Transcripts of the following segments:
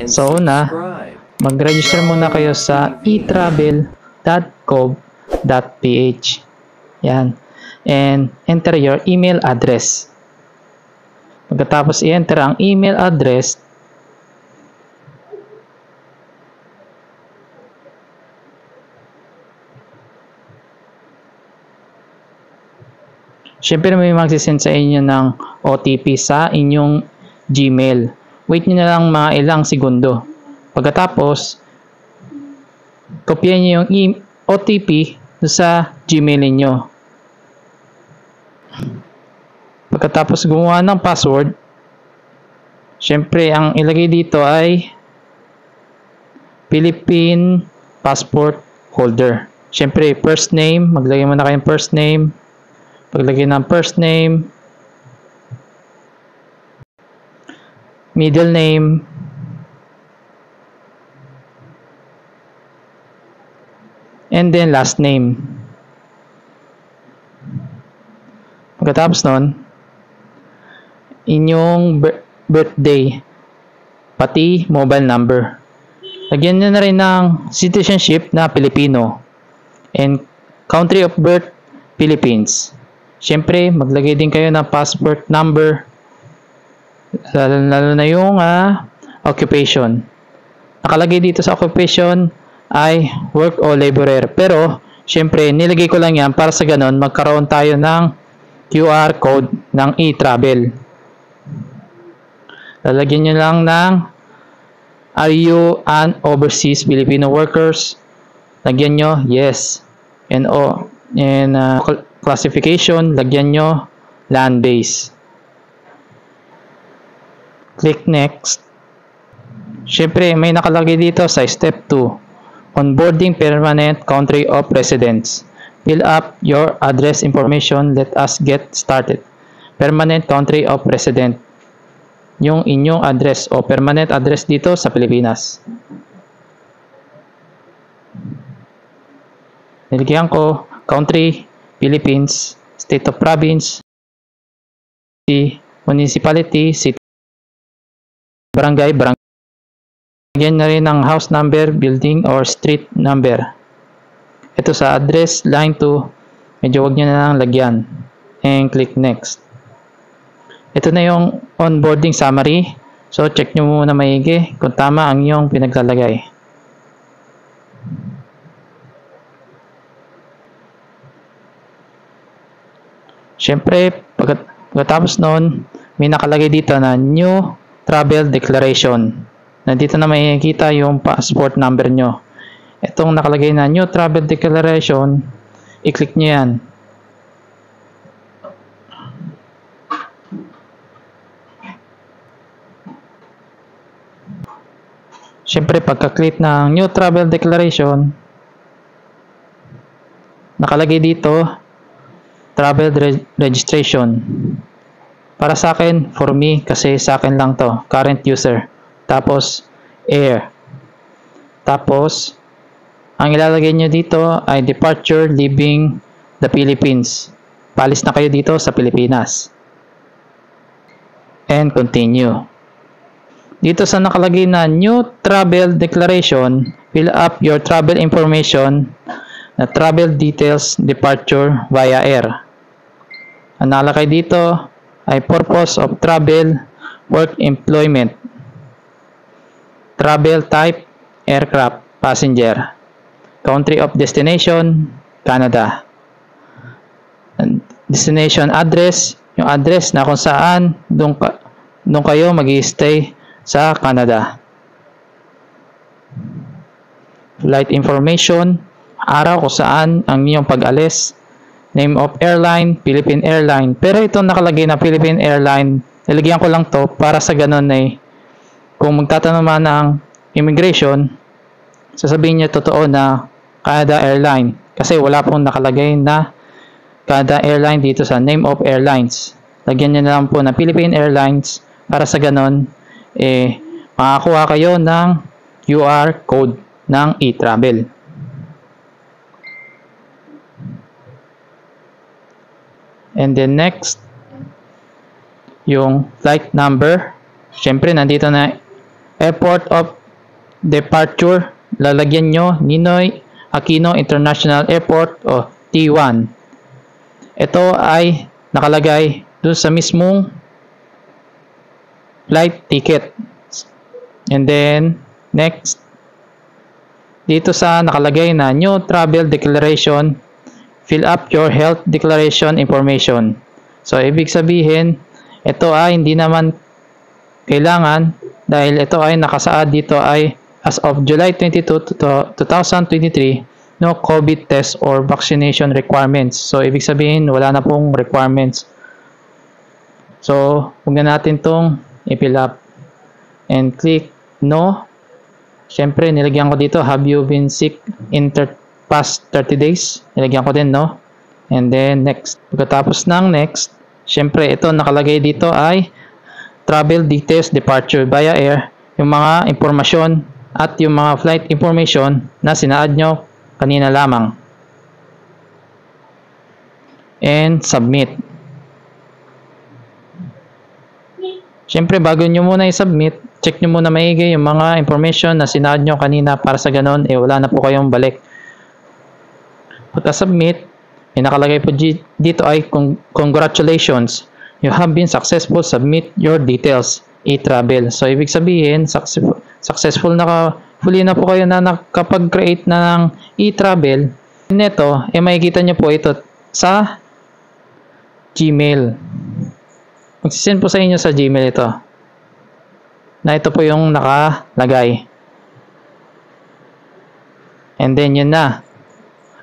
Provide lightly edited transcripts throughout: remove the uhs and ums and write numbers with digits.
So una, mag-register muna kayo sa etravel.gov.ph. Yan. And enter your email address. Pagkatapos i-enter ang email address, syempre may magsisend sa inyo ng OTP sa inyong Gmail. Wait nyo na lang mga ilang segundo. Pagkatapos, kopyahin nyo yung OTP sa Gmail niyo. Pagkatapos gumawa ng password, syempre ang ilagay dito ay Philippine passport holder. Syempre first name, maglagay muna kayong first name. Paglagay ng first name, middle name, and then last name. Pagkatapos nun, inyong birthday, pati mobile number. Lagyan nyo na rin ng citizenship na Pilipino and country of birth, Philippines. Siyempre, maglagay din kayo ng passport number, lalo na yung occupation. Nakalagay dito sa occupation ay work o laborer. Pero, siyempre, nilagay ko lang yan para sa ganun, magkaroon tayo ng QR code ng e-travel. Lalagyan nyo lang ng are you an overseas Filipino workers? Lagyan nyo yes. And classification, lagyan nyo land base. Click next. Siyempre, may nakalagay dito sa step 2. Onboarding permanent country of residence. Fill up your address information. Let us get started. Permanent country of resident. Yung inyong address o permanent address dito sa Pilipinas. Nilagyan ko country, Philippines, state of province, city, municipality, city, barangay. Lagyan na rin ng house number, building, or street number. Ito sa address, line 2, medyo wag nyo na lang lagyan. And click next. Ito na yung onboarding summary. So, check nyo muna maigi kung tama ang iyong pinaglalagay. Siyempre, pagkatapos nun, may nakalagay dito na new travel declaration. Nandito na makikita yung passport number nyo. Itong nakalagay na new travel declaration, i-click nyo yan. Siyempre, pagka-click ng new travel declaration, nakalagay dito, travel registration. Para sa akin, for me, kasi sa akin lang to, current user. Tapos, air. Tapos, ang ilalagay nyo dito ay departure leaving the Philippines. Palis na kayo dito sa Pilipinas. And continue. Dito sa nakalagay na new travel declaration, fill up your travel information na travel details departure via air. Ang nakalagay dito ay purpose of travel, work employment, travel type, aircraft, passenger. Country of destination, Canada. Destination address, yung address na kung saan doon kayo mag-i-stay sa Canada. Flight information, araw kung saan ang inyong pag-alis. Name of airline, Philippine Airline. Pero ito nakalagay na Philippine Airline, nilagyan ko lang to para sa ganun ay kung magtatanong man ng immigration, sasabihin niya totoo na Canada Airline kasi wala pong nakalagay na Canada Airline dito sa name of airlines. Lagyan niya na lang po na Philippine Airlines para sa ganon makakuha kayo ng QR code ng e-travel. And then next, yung flight number. Syempre nandito na Airport of Departure, lalagyan nyo Ninoy Aquino International Airport o T1. Ito ay nakalagay doon sa mismong flight ticket. And then, next, dito sa nakalagay na New Travel Declaration, fill up your health declaration information. So, ibig sabihin, ito ay hindi naman kailangan dahil ito ay nakasaad dito ay as of July 22, 2023, no COVID test or vaccination requirements. So, ibig sabihin, wala na pong requirements. So, huwag na natin itong i-fill up. And click no. Siyempre, nilagyan ko dito, have you been sick in past 30 days? Nilagyan ko din no. And then, next. Pagkatapos ng next, siyempre, ito nakalagay dito ay travel details departure via air. Yung mga impormasyon at yung mga flight information na sinaad nyo kanina lamang. And submit. Siyempre, bago nyo muna i-submit, check nyo muna maigi yung mga information na sinaad nyo kanina para sa ganon, wala na po kayong balik. Pagka-submit, nakalagay po dito ay congratulations, you have been successful, submit your details, e-travel. So, ibig sabihin, successful na huli na po kayo na nakapag-create na ng e-travel. Neto, makikita nyo po ito sa Gmail. Magsisend po sa inyo sa Gmail ito. Na ito po yung nakalagay. And then yun na.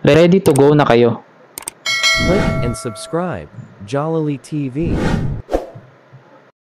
Ready to go na kayo. Click and subscribe, Jollily TV.